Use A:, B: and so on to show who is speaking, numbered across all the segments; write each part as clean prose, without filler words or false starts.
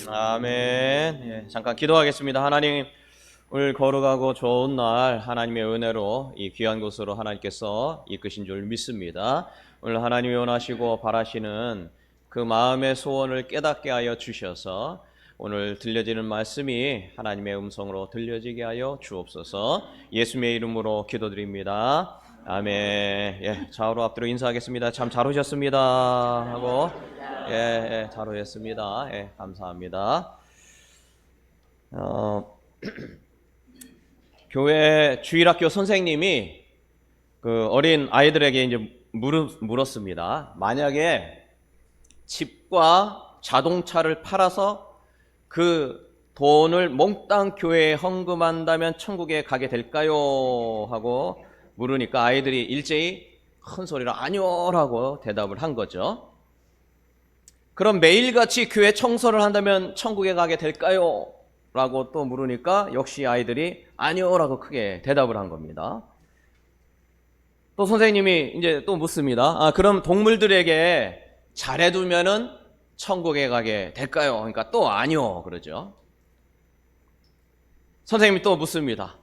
A: 아멘. 예, 잠깐 기도하겠습니다. 하나님, 오늘 거룩하고 좋은 날 하나님의 은혜로 이 귀한 곳으로 하나님께서 이끄신 줄 믿습니다. 오늘 하나님이 원하시고 바라시는 그 마음의 소원을 깨닫게 하여 주셔서 오늘 들려지는 말씀이 하나님의 음성으로 들려지게 하여 주옵소서. 예수님의 이름으로 기도드립니다. 아멘. 예, 좌우로 앞뒤로 인사하겠습니다. 참 잘 오셨습니다 하고 잘 오셨습니다. 감사합니다. 교회 주일학교 선생님이 그 어린 아이들에게 이제 물었습니다. 만약에 집과 자동차를 팔아서 그 돈을 몽땅 교회에 헌금한다면 천국에 가게 될까요? 하고 물으니까 아이들이 일제히 큰 소리로 아니요라고 대답을 한 거죠. 그럼 매일같이 교회 청소를 한다면 천국에 가게 될까요? 라고 또 물으니까 역시 아이들이 아니요라고 크게 대답을 한 겁니다. 또 선생님이 이제 또 묻습니다. 그럼 동물들에게 잘해두면은 천국에 가게 될까요? 그러니까 또 아니요 그러죠. 선생님이 또 묻습니다.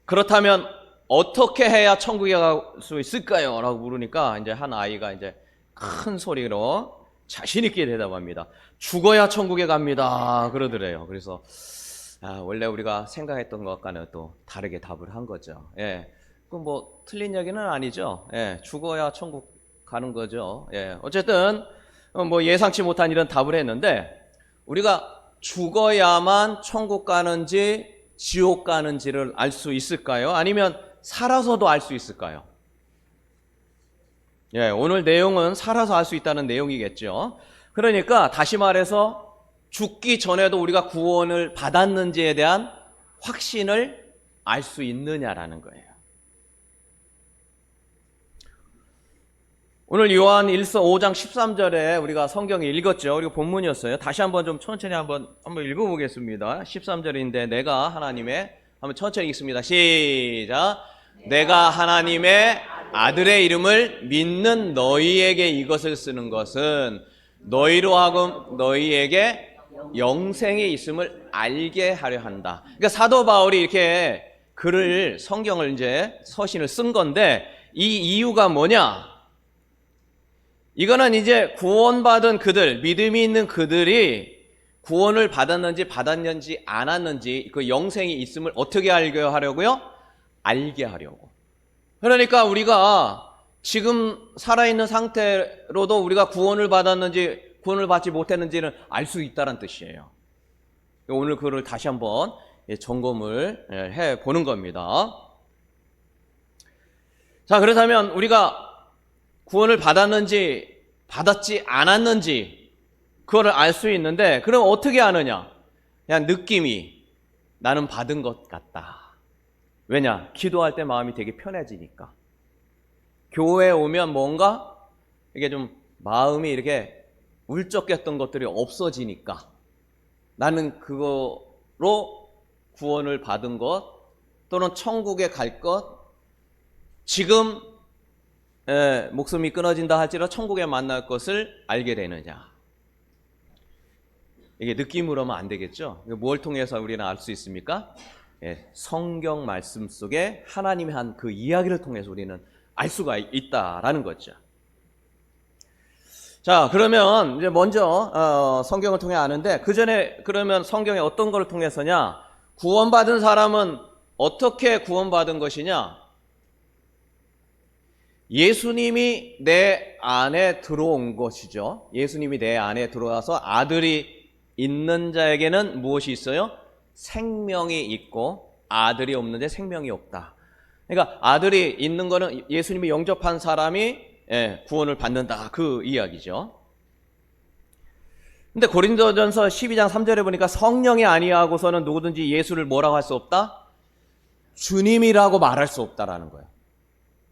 A: 그렇다면 어떻게 해야 천국에 갈 수 있을까요? 라고 물으니까 이제 한 아이가 이제 큰 소리로 자신 있게 대답합니다. 죽어야 천국에 갑니다. 그러더래요. 그래서 원래 우리가 생각했던 것과는 또 다르게 답을 한 거죠. 그 뭐 틀린 얘기는 아니죠. 죽어야 천국 가는 거죠. 어쨌든 뭐 예상치 못한 이런 답을 했는데 우리가 죽어야만 천국 가는지 지옥 가는지를 알 수 있을까요? 아니면 살아서도 알 수 있을까요? 오늘 내용은 살아서 알 수 있다는 내용이겠죠. 그러니까 다시 말해서 죽기 전에도 우리가 구원을 받았는지에 대한 확신을 알 수 있느냐라는 거예요. 오늘 요한 1서 5장 13절에 우리가 성경에 읽었죠. 그리고 본문이었어요. 다시 한번 좀 천천히 한번 읽어보겠습니다. 13절인데 내가 하나님의 한번 천천히 읽습니다. 시작. 내가 하나님의 아들의 이름을 믿는 너희에게 이것을 쓰는 것은 너희로 하금 너희에게 영생이 있음을 알게 하려 한다. 그러니까 사도 바울이 이렇게 성경을 이제 서신을 쓴 건데 이 이유가 뭐냐? 이거는 이제 구원받은 그들, 믿음이 있는 그들이 구원을 받았는지 안 왔는지 그 영생이 있음을 어떻게 알게 하려고요? 알게 하려고. 그러니까 우리가 지금 살아있는 상태로도 우리가 구원을 받았는지 구원을 받지 못했는지는 알 수 있다는 뜻이에요. 오늘 그걸 다시 한번 점검을 해보는 겁니다. 자, 그렇다면 우리가 구원을 받았는지 받았지 않았는지 그거를 알 수 있는데 그럼 어떻게 아느냐? 그냥 느낌이 나는 받은 것 같다. 왜냐? 기도할 때 마음이 되게 편해지니까. 교회에 오면 뭔가 이게 좀 마음이 이렇게 울적했던 것들이 없어지니까 나는 그거로 구원을 받은 것 또는 천국에 갈 것 지금 목숨이 끊어진다 할지라도 천국에 만날 것을 알게 되느냐. 이게 느낌으로 하면 안 되겠죠. 뭘 통해서 우리는 알 수 있습니까? 성경 말씀 속에 하나님이 한 그 이야기를 통해서 우리는 알 수가 있다라는 거죠. 자, 그러면 이제 먼저 성경을 통해 아는데 그 전에 그러면 성경에 어떤 걸 통해서냐? 구원받은 사람은 어떻게 구원받은 것이냐? 예수님이 내 안에 들어온 것이죠. 예수님이 내 안에 들어와서 아들이 있는 자에게는 무엇이 있어요? 생명이 있고 아들이 없는데 생명이 없다. 그러니까 아들이 있는 거는 예수님이 영접한 사람이 구원을 받는다. 그 이야기죠. 근데 고린도전서 12장 3절에 보니까 성령이 아니하고서는 누구든지 예수를 뭐라고 할 수 없다? 주님이라고 말할 수 없다라는 거예요.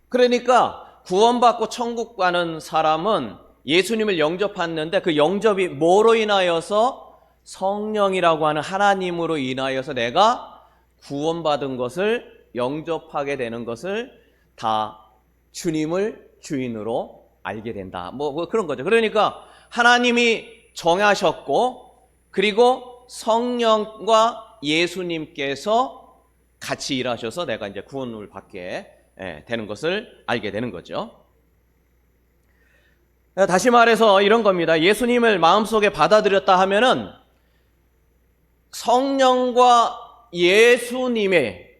A: 그러니까 구원받고 천국 가는 사람은 예수님을 영접했는데 그 영접이 뭐로 인하여서 성령이라고 하는 하나님으로 인하여서 내가 구원받은 것을 영접하게 되는 것을 다 주님을 주인으로 알게 된다. 뭐 그런 거죠. 그러니까 하나님이 정하셨고 그리고 성령과 예수님께서 같이 일하셔서 내가 이제 구원을 받게 되는 것을 알게 되는 거죠. 다시 말해서 이런 겁니다. 예수님을 마음속에 받아들였다 하면은 성령과 예수님의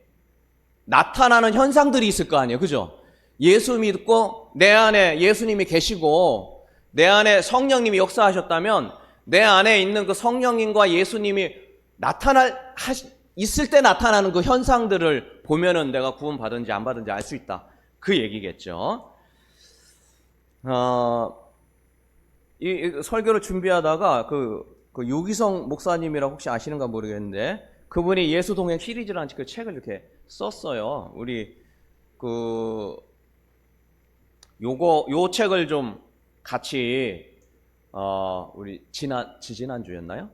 A: 나타나는 현상들이 있을 거 아니에요. 그죠? 예수 믿고 내 안에 예수님이 계시고 내 안에 성령님이 역사하셨다면 내 안에 있는 그 성령님과 예수님이 있을 때 나타나는 그 현상들을 보면은 내가 구원받은지 안 받은지 알 수 있다. 그 얘기겠죠. 이 설교를 준비하다가 그 유기성 목사님이라고 혹시 아시는가 모르겠는데 그분이 예수 동행 시리즈라는 그 책을 이렇게 썼어요. 우리 요 책을 좀 같이 우리 지지난주였나요?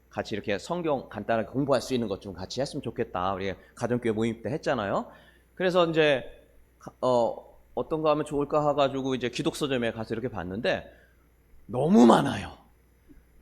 A: 같이 이렇게 성경 간단하게 공부할 수 있는 것 좀 같이 했으면 좋겠다. 우리 가정교회 모임 때 했잖아요. 그래서 이제 어떤 거 하면 좋을까 해가지고 이제 기독서점에 가서 이렇게 봤는데 너무 많아요.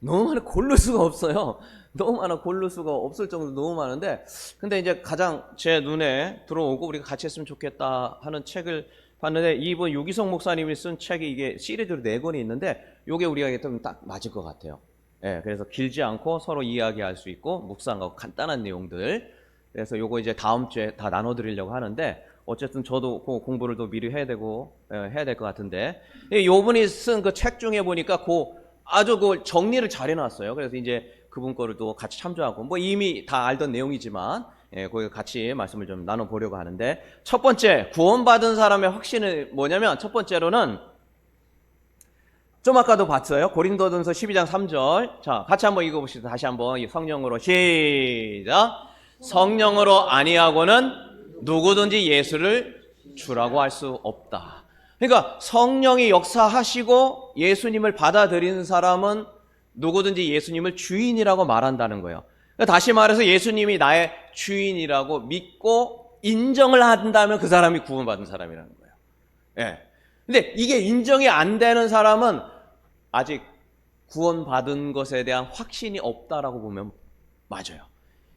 A: 너무 많아 고를 수가 없어요. 너무 많아 고를 수가 없을 정도로 너무 많은데 근데 이제 가장 제 눈에 들어오고 우리가 같이 했으면 좋겠다 하는 책을 봤는데 이분 유기성 목사님이 쓴 책이 이게 시리즈로 4권이 있는데 요게 우리가 좀 딱 맞을 것 같아요. 예, 그래서 길지 않고 서로 이야기할 수 있고 묵상하고 간단한 내용들. 그래서 요거 이제 다음 주에 다 나눠드리려고 하는데 어쨌든 저도 그 공부를 또 미리 해야 될 것 같은데 요분이 쓴 그 책 중에 보니까 아주 그 정리를 잘 해놨어요. 그래서 이제 그분 거를 또 같이 참조하고 뭐 이미 다 알던 내용이지만 거기 같이 말씀을 좀 나눠보려고 하는데 첫 번째 구원받은 사람의 확신은 뭐냐면 첫 번째로는 좀 아까도 봤어요. 고린도전서 12장 3절. 자, 같이 한번 읽어보시죠. 다시 한번 성령으로 시작. 성령으로 아니하고는 누구든지 예수를 주라고 할 수 없다. 그러니까 성령이 역사하시고 예수님을 받아들이는 사람은 누구든지 예수님을 주인이라고 말한다는 거예요. 그러니까 다시 말해서 예수님이 나의 주인이라고 믿고 인정을 한다면 그 사람이 구원받은 사람이라는 거예요. 예. 근데 이게 인정이 안 되는 사람은 아직 구원받은 것에 대한 확신이 없다라고 보면 맞아요.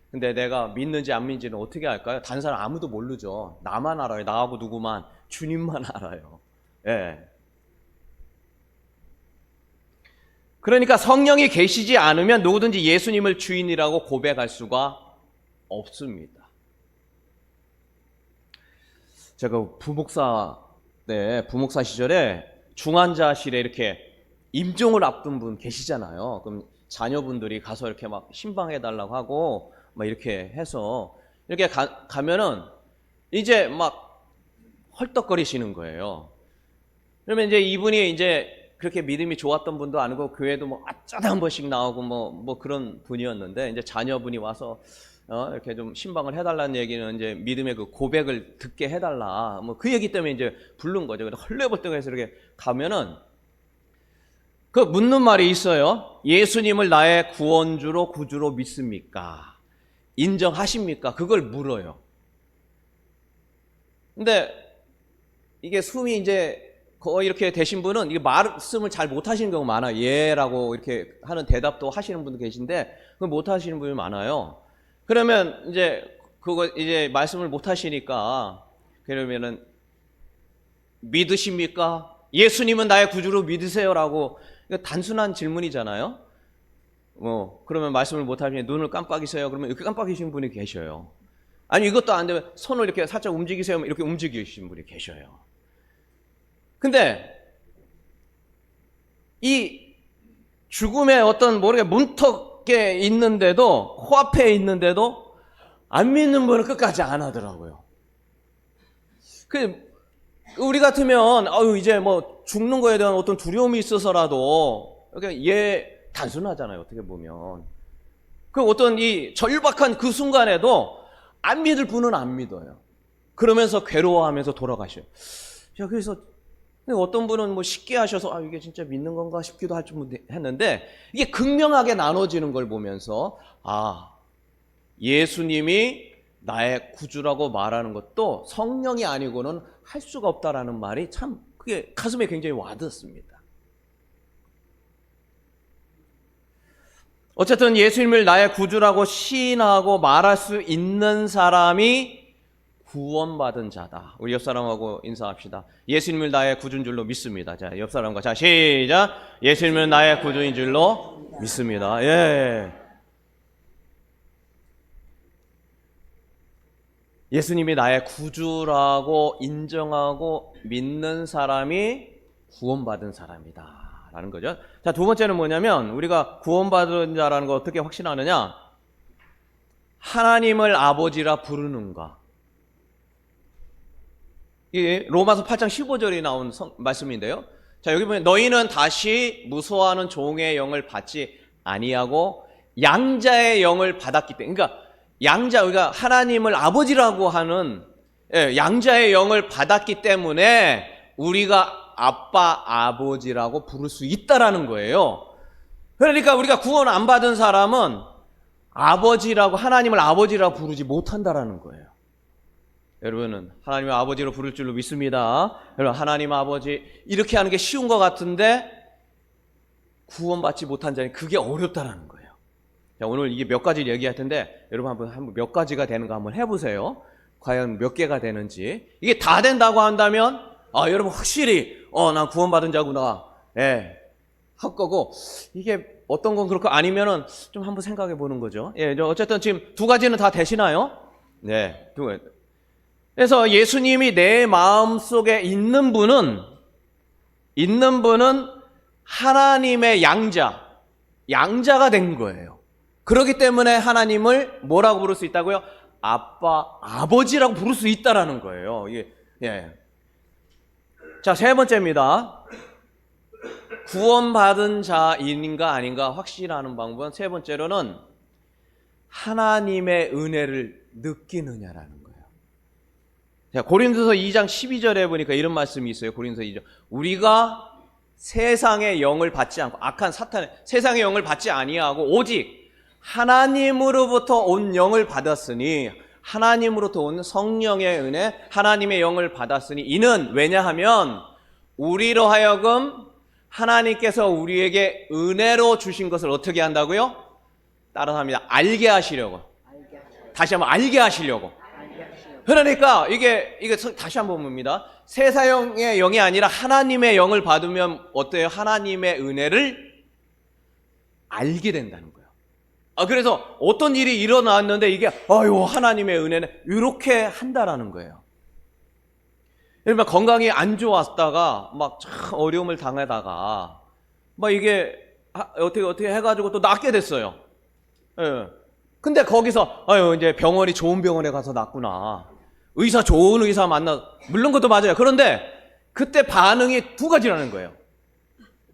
A: 근데 내가 믿는지 안 믿는지는 어떻게 알까요? 다른 사람 아무도 모르죠. 나만 알아요. 나하고 누구만. 주님만 알아요. 예. 그러니까 성령이 계시지 않으면 누구든지 예수님을 주인이라고 고백할 수가 없습니다. 제가 부목사 시절에 중환자실에 이렇게 임종을 앞둔 분 계시잖아요. 그럼 자녀분들이 가서 이렇게 막 신방해달라고 하고 막 이렇게 해서 이렇게 가면은 이제 막 헐떡거리시는 거예요. 그러면 이제 이분이 이제 그렇게 믿음이 좋았던 분도 아니고 교회도 뭐 아짜다 한 번씩 나오고 뭐 그런 분이었는데 이제 자녀분이 와서 이렇게 좀 신방을 해달라는 얘기는 이제 믿음의 그 고백을 듣게 해달라. 뭐 그 얘기 때문에 이제 부른 거죠. 근데 헐레벌떡해서 이렇게 가면은 그 묻는 말이 있어요. 예수님을 나의 구원주로 구주로 믿습니까? 인정하십니까? 그걸 물어요. 근데 이게 숨이 이제 거의 이렇게 되신 분은 이게 말씀을 잘 못하시는 경우 많아요. 예라고 이렇게 하는 대답도 하시는 분도 계신데 그걸 못하시는 분이 많아요. 그러면 이제 그거 이제 말씀을 못하시니까 그러면은 믿으십니까? 예수님은 나의 구주로 믿으세요라고 단순한 질문이잖아요. 그러면 말씀을 못하시면 눈을 깜빡이세요. 그러면 이렇게 깜빡이신 분이 계셔요. 아니 이것도 안 되면 손을 이렇게 살짝 움직이세요. 이렇게 움직이신 분이 계셔요. 근데 이 죽음의 어떤 모르게 문턱에 있는데도 코앞에 있는데도 안 믿는 분은 끝까지 안 하더라고요. 우리 같으면 이제 뭐 죽는 거에 대한 어떤 두려움이 있어서라도 이렇게 단순하잖아요. 어떻게 보면 그 어떤 이 절박한 그 순간에도 안 믿을 분은 안 믿어요. 그러면서 괴로워하면서 돌아가셔요. 자, 그래서 어떤 분은 뭐 쉽게 하셔서 이게 진짜 믿는 건가 싶기도 할 줄 했는데 이게 극명하게 나눠지는 걸 보면서 예수님이 나의 구주라고 말하는 것도 성령이 아니고는 할 수가 없다라는 말이 참 그게 가슴에 굉장히 와닿습니다. 어쨌든 예수님을 나의 구주라고 시인하고 말할 수 있는 사람이 구원받은 자다. 우리 옆 사람하고 인사합시다. 예수님을 나의 구주인 줄로 믿습니다. 자, 옆 사람과 자, 시작. 예수님은 나의 구주인 줄로 믿습니다. 예. 예수님이 나의 구주라고 인정하고 믿는 사람이 구원받은 사람이다 라는 거죠. 자, 두 번째는 뭐냐면 우리가 구원받은 자라는 거 어떻게 확신하느냐? 하나님을 아버지라 부르는가. 이 로마서 8장 15절에 나온 말씀인데요. 자, 여기 보면 너희는 다시 무소하는 종의 영을 받지 아니하고 양자의 영을 받았기 때문에, 그러니까 양자, 우리가 하나님을 아버지라고 하는 양자의 영을 받았기 때문에 우리가 아빠, 아버지라고 부를 수 있다라는 거예요. 그러니까 우리가 구원 안 받은 사람은 아버지라고, 하나님을 아버지라고 부르지 못한다라는 거예요. 여러분은 하나님의 아버지로 부를 줄로 믿습니다. 여러분, 하나님 아버지 이렇게 하는 게 쉬운 것 같은데 구원받지 못한 자는 그게 어렵다라는 거예요. 자, 오늘 이게 몇 가지를 얘기할 텐데 여러분 한번 몇 가지가 되는가 한번 해보세요. 과연 몇 개가 되는지. 이게 다 된다고 한다면 여러분 확실히 난 구원받은 자구나 할 거고, 이게 어떤 건 그렇고 아니면은 좀 한번 생각해 보는 거죠. 어쨌든 지금 두 가지는 다 되시나요? 네, 두 가지. 그래서 예수님이 내 마음속에 있는 분은 하나님의 양자가 된 거예요. 그렇기 때문에 하나님을 뭐라고 부를 수 있다고요? 아빠, 아버지라고 부를 수 있다라는 거예요. 자, 세 번째입니다. 구원받은 자인가 아닌가 확신하는 방법은 세 번째로는 하나님의 은혜를 느끼느냐라는 거예요. 자, 고린도서 2장 12절에 보니까 이런 말씀이 있어요. 고린도서 2장. 우리가 세상의 영을 받지 않고, 악한 사탄의 세상의 영을 받지 아니하고 오직 하나님으로부터 온 영을 받았으니, 하나님으로부터 온 성령의 은혜, 하나님의 영을 받았으니, 이는 왜냐하면 우리로 하여금 하나님께서 우리에게 은혜로 주신 것을 어떻게 한다고요? 따라서 합니다. 알게 하시려고. 다시 한번 알게 하시려고. 그러니까 이게 다시 한번 봅니다. 세상의 영이 아니라 하나님의 영을 받으면 어때요? 하나님의 은혜를 알게 된다는 거예요. 그래서 어떤 일이 일어났는데 이게 하나님의 은혜는 이렇게 한다라는 거예요. 예를 들면 건강이 안 좋았다가 막 참 어려움을 당하다가 막 이게 어떻게 해가지고 또 낫게 됐어요. 근데 거기서 이제 병원이 좋은 병원에 가서 낫구나. 좋은 의사 물론 그것도 맞아요. 그런데 그때 반응이 두 가지라는 거예요.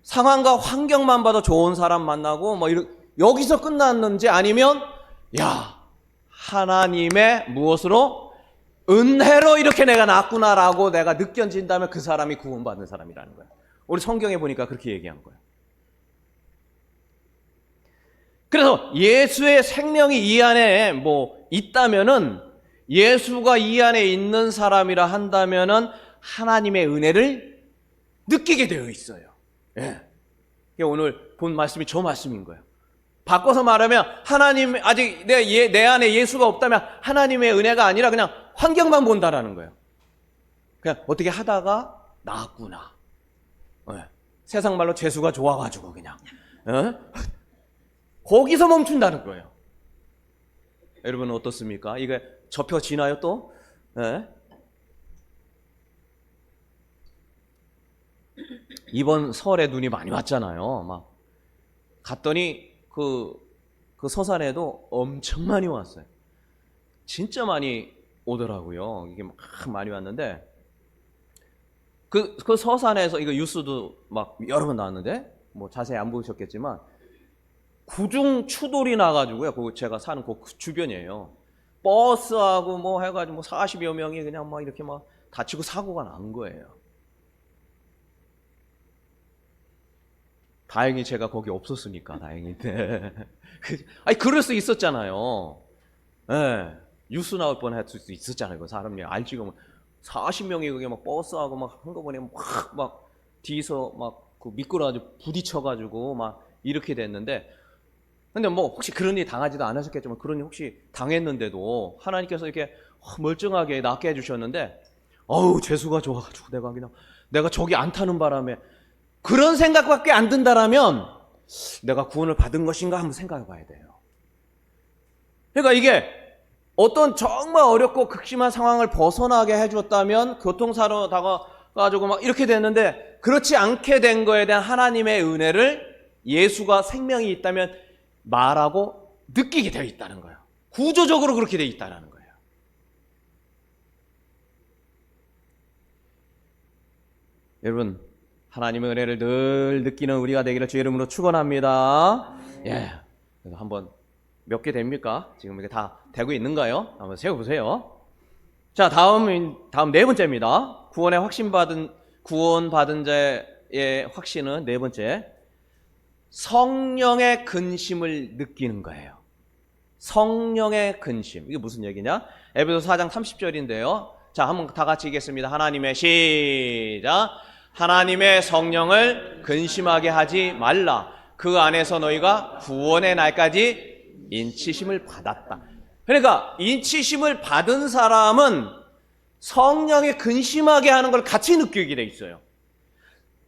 A: 상황과 환경만 봐도 좋은 사람 만나고 여기서 끝났는지, 아니면 하나님의 무엇으로? 은혜로 이렇게 내가 낫구나라고 내가 느껴진다면 그 사람이 구원받는 사람이라는 거예요. 우리 성경에 보니까 그렇게 얘기한 거예요. 그래서 예수의 생명이 이 안에 있다면은, 예수가 이 안에 있는 사람이라 한다면은 하나님의 은혜를 느끼게 되어 있어요. 오늘 본 말씀이 저 말씀인 거예요. 바꿔서 말하면 하나님, 아직 내 안에 예수가 없다면 하나님의 은혜가 아니라 그냥 환경만 본다라는 거예요. 그냥 어떻게 하다가 나았구나. 세상 말로 재수가 좋아가지고 그냥 거기서 멈춘다는 거예요. 여러분은 어떻습니까? 이게 접혀지나요 또? 이번 설에 눈이 많이 왔잖아요. 막 갔더니 그 서산에도 엄청 많이 왔어요. 진짜 많이 오더라고요. 이게 막 많이 왔는데 그 서산에서 이거 뉴스도 막 여러 번 나왔는데 자세히 안 보셨겠지만 구중 추돌이 나가지고요. 제가 사는 그 주변이에요. 버스하고 해가지고 40여 명이 그냥 이렇게 다치고 사고가 난 거예요. 다행히 제가 거기 없었으니까 다행인데. 그럴 수 있었잖아요. 뉴스 나올 뻔할 수 있었잖아요. 그 사람이 알지가 40명이 그게 버스하고 한꺼번에 뒤에서 미끄러가지고 부딪혀가지고 이렇게 됐는데, 근데 뭐 혹시 그런 일 당하지도 않으셨겠지만 그런 일 혹시 당했는데도 하나님께서 이렇게 멀쩡하게 낫게 해주셨는데 어우 재수가 좋아가지고 내가 저기 안 타는 바람에 그런 생각밖에 안 든다라면 내가 구원을 받은 것인가 한번 생각해 봐야 돼요. 그러니까 이게 어떤 정말 어렵고 극심한 상황을 벗어나게 해줬다면 교통사고 당해가지고 막 이렇게 됐는데 그렇지 않게 된 거에 대한 하나님의 은혜를 예수가 생명이 있다면 말하고 느끼게 되어 있다는 거예요. 구조적으로 그렇게 되어 있다는 거예요. 여러분 하나님의 은혜를 늘 느끼는 우리가 되기를 주의 이름으로 축원합니다. 예, 그래서 한번 몇 개 됩니까? 지금 이게 다 되고 있는가요? 한번 세워보세요. 자, 다음 네 번째입니다. 구원받은 자의 확신은 네 번째. 성령의 근심을 느끼는 거예요. 성령의 근심. 이게 무슨 얘기냐? 에베소 4장 30절인데요. 자, 한번 다 같이 읽겠습니다. 하나님의 시작. 하나님의 성령을 근심하게 하지 말라. 그 안에서 너희가 구원의 날까지 인치심을 받았다. 그러니까 인치심을 받은 사람은 성령에 근심하게 하는 걸 같이 느끼게 돼 있어요.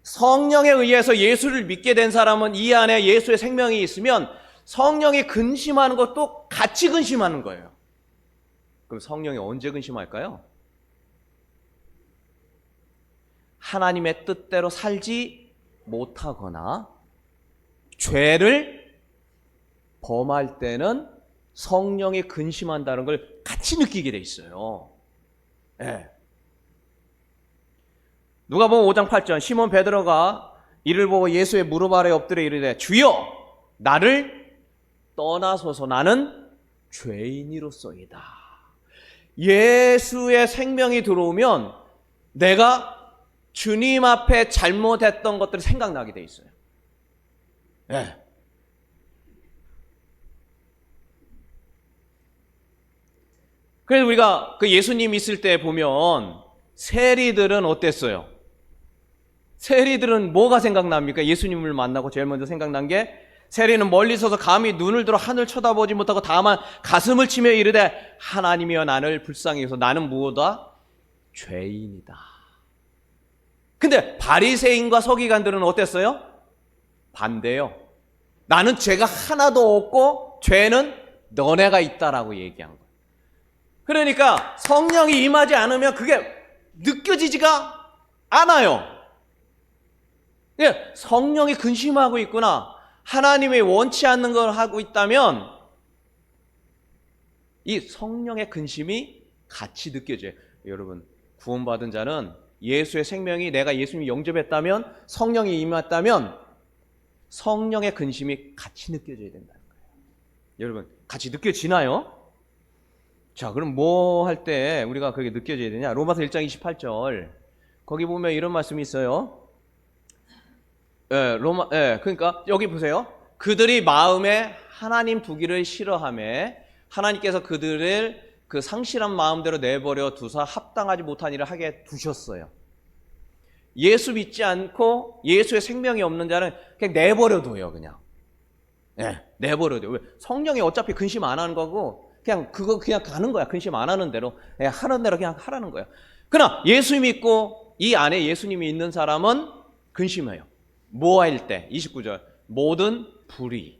A: 성령에 의해서 예수를 믿게 된 사람은 이 안에 예수의 생명이 있으면 성령이 근심하는 것도 같이 근심하는 거예요. 그럼 성령이 언제 근심할까요? 하나님의 뜻대로 살지 못하거나 죄를 범할 때는 성령이 근심한다는 걸 같이 느끼게 돼 있어요. 네. 누가복음 5장 8절 시몬 베드로가 이를 보고 예수의 무릎 아래 엎드려 이르되 주여 나를 떠나소서 나는 죄인이로소이다. 예수의 생명이 들어오면 내가 주님 앞에 잘못했던 것들이 생각나게 돼 있어요. 네. 그래서 우리가 그 예수님 있을 때 보면 세리들은 어땠어요? 세리들은 뭐가 생각납니까? 예수님을 만나고 제일 먼저 생각난 게 세리는 멀리 서서 감히 눈을 들어 하늘 쳐다보지 못하고 다만 가슴을 치며 이르되 하나님이여 나를 불쌍히 여기서 나는 무엇이다? 죄인이다. 근데 바리새인과 서기관들은 어땠어요? 반대요. 나는 죄가 하나도 없고 죄는 너네가 있다라고 얘기한 거예요. 그러니까 성령이 임하지 않으면 그게 느껴지지가 않아요. 성령이 근심하고 있구나. 하나님이 원치 않는 걸 하고 있다면 이 성령의 근심이 같이 느껴져요. 여러분 구원받은 자는 예수의 생명이 내가 예수님이 영접했다면 성령이 임했다면 성령의 근심이 같이 느껴져야 된다는 거예요. 여러분 같이 느껴지나요? 자, 그럼 뭐 할 때 우리가 그게 느껴져야 되냐? 로마서 1장 28절. 거기 보면 이런 말씀이 있어요. 그러니까 여기 보세요. 그들이 마음에 하나님 두기를 싫어하며 하나님께서 그들을 그 상실한 마음대로 내버려 두사 합당하지 못한 일을 하게 두셨어요. 예수 믿지 않고 예수의 생명이 없는 자는 그냥 내버려둬요, 그냥. 내버려둬요. 왜? 성령이 어차피 근심 안 하는 거고 그냥 가는 거야. 근심 안 하는 대로. 하는 대로 그냥 하라는 거야. 그러나 예수 믿고 이 안에 예수님이 있는 사람은 근심해요. 뭐 할 때? 29절. 모든 불의.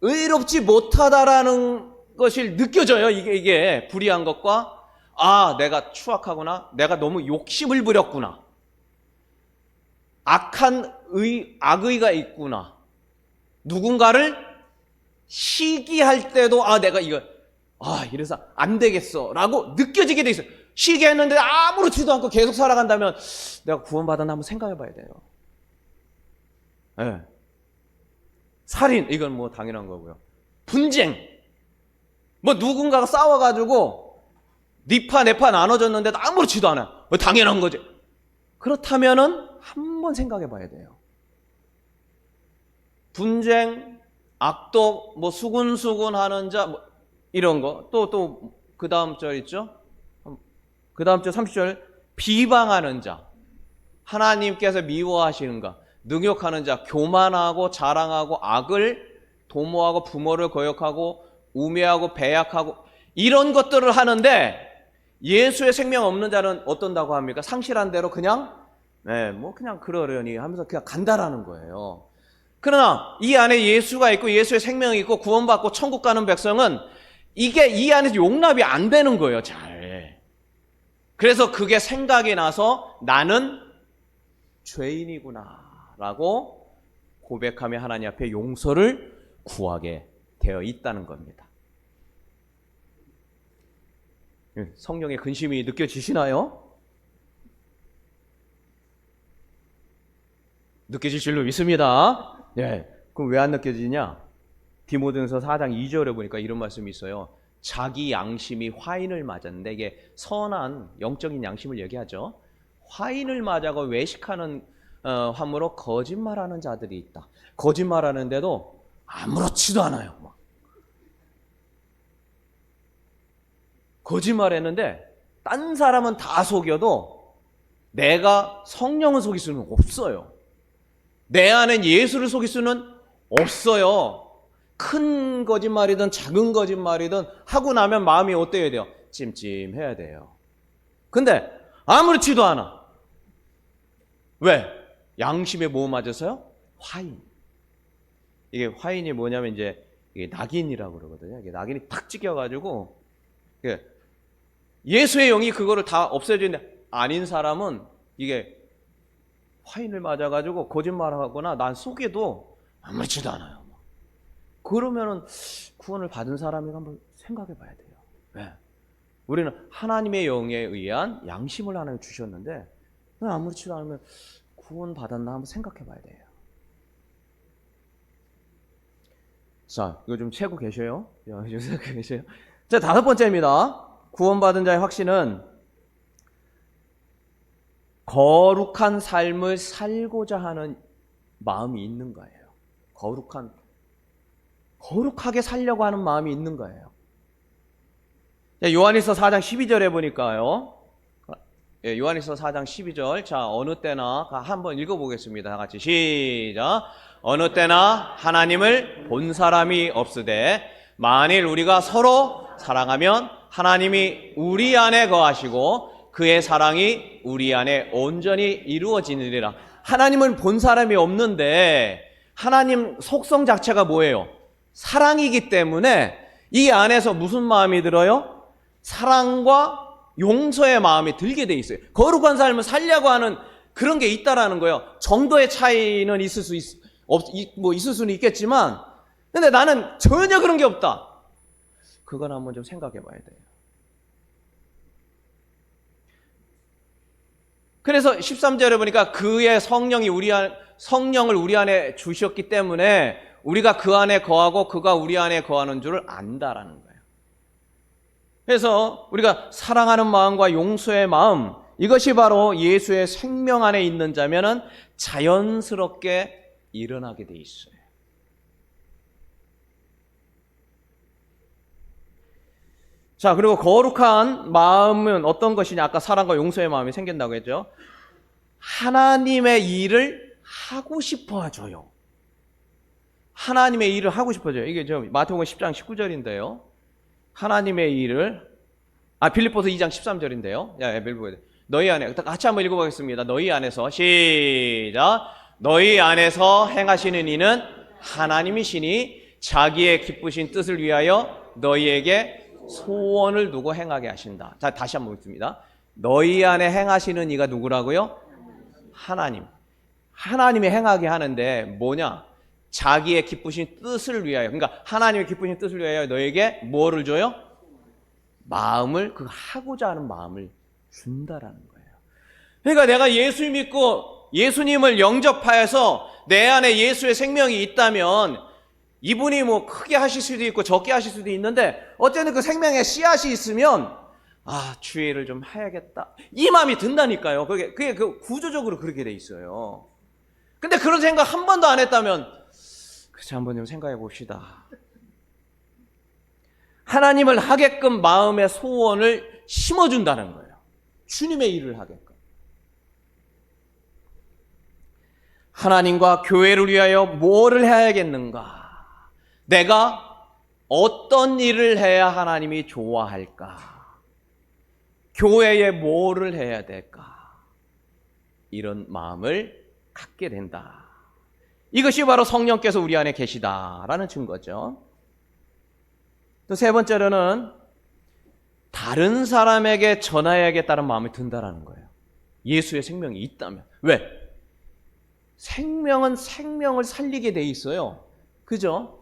A: 의롭지 못하다라는 것이 느껴져요. 이게 불의한 것과 내가 추악하구나. 내가 너무 욕심을 부렸구나. 악의가 있구나. 누군가를 시기할 때도 내가 이래서 안 되겠어 라고 느껴지게 돼 있어요. 시기했는데 아무렇지도 않고 계속 살아간다면 내가 구원받았나 한번 생각해 봐야 돼요. 살인 이건 뭐 당연한 거고요. 분쟁 누군가가 싸워가지고 니파 내파 나눠졌는데도 아무렇지도 않아. 당연한 거지. 그렇다면은 한번 생각해 봐야 돼요. 분쟁, 악독, 수군수군 하는 자, 이런 거. 또, 그 다음 절 있죠? 그 다음 절 30절. 비방하는 자. 하나님께서 미워하시는가. 능욕하는 자. 교만하고 자랑하고 악을 도모하고 부모를 거역하고 우매하고 배약하고 이런 것들을 하는데 예수의 생명 없는 자는 어떤다고 합니까? 상실한 대로 그냥 그냥 그러려니 하면서 그냥 간다라는 거예요. 그러나 이 안에 예수가 있고 예수의 생명이 있고 구원받고 천국 가는 백성은 이게 이 안에서 용납이 안 되는 거예요. 잘. 그래서 그게 생각이 나서 나는 죄인이구나 라고 고백하며 하나님 앞에 용서를 구하게 되어 있다는 겁니다. 성령의 근심이 느껴지시나요? 느껴질 줄로 믿습니다. 그럼 왜 안 느껴지냐? 디모데전서 4장 2절에 보니까 이런 말씀이 있어요. 자기 양심이 화인을 맞았는데, 이게 선한 영적인 양심을 얘기하죠. 화인을 맞아가 외식하는 함으로 거짓말하는 자들이 있다. 거짓말하는데도 아무렇지도 않아요. 거짓말했는데 딴 사람은 다 속여도 내가 성령을 속일 수는 없어요. 내 안엔 예수를 속일 수는 없어요. 큰 거짓말이든 작은 거짓말이든 하고 나면 마음이 어때야 돼요? 찜찜해야 돼요. 근데 아무렇지도 않아. 왜? 양심에 뭐 맞아서요? 화인. 이게 화인이 뭐냐면 이제 이게 낙인이라고 그러거든요. 이게 낙인이 탁 찍혀가지고 예수의 영이 그거를 다 없애주는데 아닌 사람은 이게 화인을 맞아가지고 거짓말하거나 난 속에도 아무렇지도 않아요. 그러면은 구원을 받은 사람이 한번 생각해 봐야 돼요. 왜? 우리는 하나님의 영에 의한 양심을 하나님 주셨는데 아무렇지도 않으면 구원 받았나 한번 생각해 봐야 돼요. 자, 이거 좀 채고 계셔요? 좀 생각해 계세요? 자, 5번째입니다. 구원받은 자의 확신은 거룩한 삶을 살고자 하는 마음이 있는 거예요. 거룩하게 살려고 하는 마음이 있는 거예요. 요한일서 4장 12절에 보니까요. 요한일서 4장 12절. 자, 어느 때나 한번 읽어보겠습니다. 다 같이 시작. 어느 때나 하나님을 본 사람이 없으되 만일 우리가 서로 사랑하면 하나님이 우리 안에 거하시고 그의 사랑이 우리 안에 온전히 이루어지느니라. 하나님을 본 사람이 없는데 하나님 속성 자체가 뭐예요? 사랑이기 때문에 이 안에서 무슨 마음이 들어요? 사랑과 용서의 마음이 들게 돼 있어요. 거룩한 삶을 살려고 하는 그런 게 있다라는 거예요. 정도의 차이는 있을 수는 있겠지만 근데 나는 전혀 그런 게 없다. 그건 한번 좀 생각해 봐야 돼요. 그래서 13절에 보니까 그의 성령을 우리 안에 주셨기 때문에 우리가 그 안에 거하고 그가 우리 안에 거하는 줄을 안다라는 거예요. 그래서 우리가 사랑하는 마음과 용서의 마음, 이것이 바로 예수의 생명 안에 있는 자면은 자연스럽게 일어나게 돼 있어요. 자, 그리고 거룩한 마음은 어떤 것이냐? 아까 사랑과 용서의 마음이 생긴다고 했죠. 하나님의 일을 하고 싶어 하줘요. 하나님의 일을 하고 싶어 져요. 이게 마태복음 10장 19절인데요. 하나님의 일을 빌립보서 2장 13절인데요. 너희 안에 같이 한번 읽어보겠습니다. 너희 안에서 시작. 너희 안에서 행하시는 이는 하나님이시니 자기의 기쁘신 뜻을 위하여 너희에게 소원을 두고 행하게 하신다. 자, 다시 한번 읽습니다. 너희 안에 행하시는 이가 누구라고요? 하나님. 하나님이 행하게 하는데 뭐냐? 자기의 기쁘신 뜻을 위하여. 그러니까 하나님의 기쁘신 뜻을 위하여 너에게 뭐를 줘요? 마음을, 그 하고자 하는 마음을 준다라는 거예요. 그러니까 내가 예수 믿고 예수님을 영접하여서 내 안에 예수의 생명이 있다면 이분이 뭐 크게 하실 수도 있고 적게 하실 수도 있는데 어쨌든 그 생명에 씨앗이 있으면 주의 일을 좀 해야겠다 이 마음이 든다니까요. 그게 구조적으로 그렇게 돼 있어요. 근데 그런 생각 한 번도 안 했다면 그래서 한번 좀 생각해 봅시다. 하나님을 하게끔 마음의 소원을 심어준다는 거예요. 주님의 일을 하게끔. 하나님과 교회를 위하여 뭐를 해야겠는가? 내가 어떤 일을 해야 하나님이 좋아할까? 교회에 뭐를 해야 될까? 이런 마음을 갖게 된다. 이것이 바로 성령께서 우리 안에 계시다라는 증거죠. 또 세 번째로는 다른 사람에게 전해야겠다는 마음이 든다라는 거예요. 예수의 생명이 있다면. 왜? 생명은 생명을 살리게 돼 있어요. 그죠?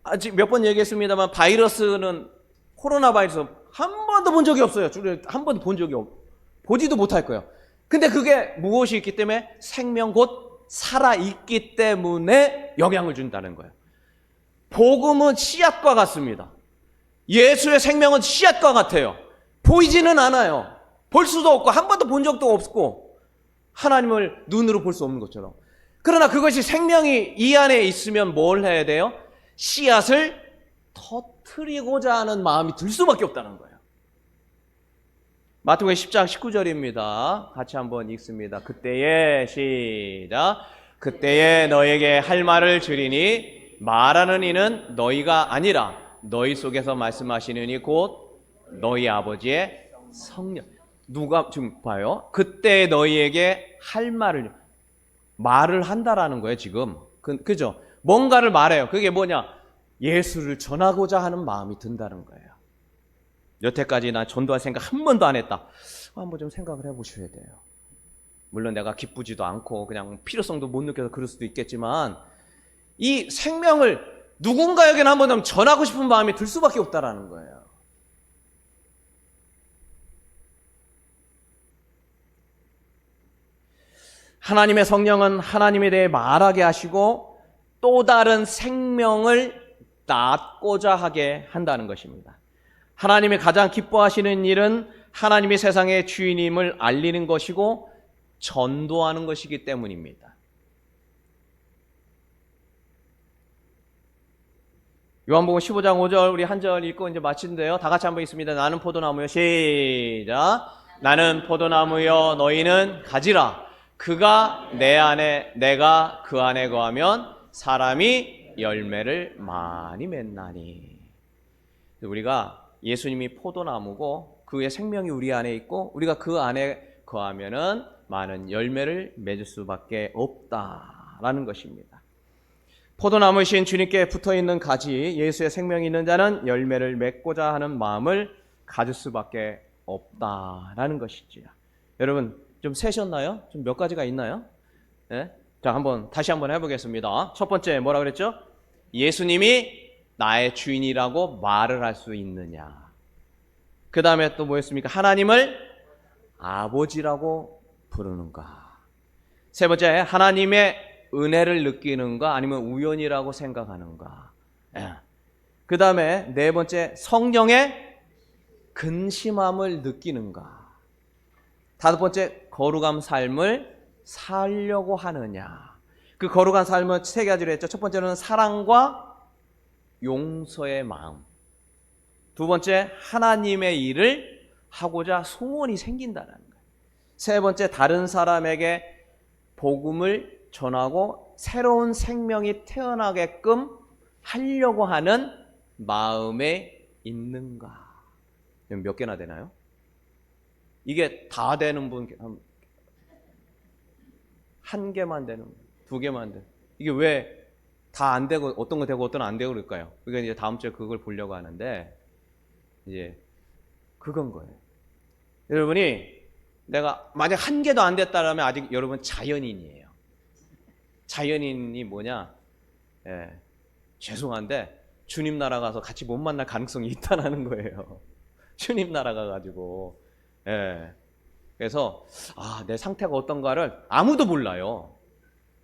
A: 아직 몇 번 얘기했습니다만 바이러스는 코로나 바이러스 한 번도 본 적이 없어요. 한 번도 본 적이 보지도 못할 거예요. 근데 그게 무엇이 있기 때문에 생명 곧 살아있기 때문에 영향을 준다는 거예요. 복음은 씨앗과 같습니다. 예수의 생명은 씨앗과 같아요. 보이지는 않아요. 볼 수도 없고 한 번도 본 적도 없고 하나님을 눈으로 볼 수 없는 것처럼. 그러나 그것이 생명이 이 안에 있으면 뭘 해야 돼요? 씨앗을 터뜨리고자 하는 마음이 들 수밖에 없다는 거예요. 마태복음 10장 19절입니다. 같이 한번 읽습니다. 그때에 시작. 그때에 너에게 할 말을 주리니 말하는 이는 너희가 아니라 너희 속에서 말씀하시는 이 곧 너희 아버지의 성령. 누가 지금 봐요? 그때 너희에게 할 말을 한다라는 거예요, 지금. 그죠? 뭔가를 말해요. 그게 뭐냐? 예수를 전하고자 하는 마음이 든다는 거예요. 여태까지 나 전도할 생각 한 번도 안 했다. 한번 좀 생각을 해보셔야 돼요. 물론 내가 기쁘지도 않고 그냥 필요성도 못 느껴서 그럴 수도 있겠지만 이 생명을 누군가에게는 한번 전하고 싶은 마음이 들 수밖에 없다라는 거예요. 하나님의 성령은 하나님에 대해 말하게 하시고 또 다른 생명을 낳고자 하게 한다는 것입니다. 하나님이 가장 기뻐하시는 일은 하나님이 세상의 주인임을 알리는 것이고 전도하는 것이기 때문입니다. 요한복음 15장 5절 우리 한 절 읽고 이제 마치는데요. 다 같이 한번 읽습니다. 나는 포도나무요. 시작. 나는 포도나무요. 너희는 가지라. 그가 내 안에 내가 그 안에 거하면 사람이 열매를 많이 맺나니. 우리가 예수님이 포도나무고 그의 생명이 우리 안에 있고 우리가 그 안에 거하면은 많은 열매를 맺을 수밖에 없다라는 것입니다. 포도나무이신 주님께 붙어있는 가지 예수의 생명이 있는 자는 열매를 맺고자 하는 마음을 가질 수밖에 없다라는 것이지요. 여러분 좀 세셨나요? 좀 몇 가지가 있나요? 네? 자, 다시 한번 해보겠습니다. 첫 번째 뭐라 그랬죠? 예수님이 나의 주인이라고 말을 할 수 있느냐. 그 다음에 또 뭐였습니까? 하나님을 아버지라고 부르는가. 세 번째, 하나님의 은혜를 느끼는가 아니면 우연이라고 생각하는가. 그 다음에 네 번째, 성령의 근심함을 느끼는가. 다섯 번째, 거룩한 삶을 살려고 하느냐. 그 거룩한 삶은 세 가지로 했죠. 첫 번째는 사랑과 용서의 마음. 두 번째, 하나님의 일을 하고자 소원이 생긴다는 거예요. 세 번째, 다른 사람에게 복음을 전하고 새로운 생명이 태어나게끔 하려고 하는 마음에 있는가. 몇 개나 되나요? 이게 다 되는 분, 한 개만 되는 분, 두 개만 되는. 이게 왜 다 안 되고 어떤 거 되고 어떤 거 안 되고 그럴까요? 그러니까 이제 다음 주에 그걸 보려고 하는데 이제 그건 거예요. 여러분이 내가 만약 한 개도 안 됐다라면 아직 여러분 자연인이에요. 자연인이 뭐냐? 죄송한데 주님 나라 가서 같이 못 만날 가능성이 있다는 거예요. 주님 나라 가가지고. 그래서 내 상태가 어떤가를 아무도 몰라요.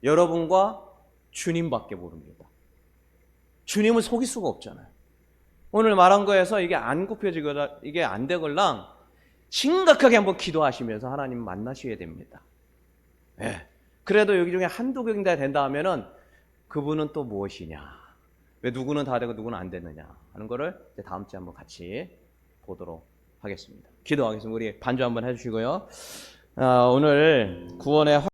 A: 여러분과 주님밖에 모릅니다. 주님을 속일 수가 없잖아요. 오늘 말한 거에서 이게 안 굽혀지거나 이게 안 되걸랑 심각하게 한번 기도하시면서 하나님 만나셔야 됩니다. 그래도 여기 중에 한두 개가 된다 하면은 그분은 또 무엇이냐, 왜 누구는 다 되고 누구는 안 됐느냐 하는 거를 이제 다음 주에 한번 같이 보도록 하겠습니다. 기도하겠습니다. 우리 반주 한번 해주시고요. 오늘 구원의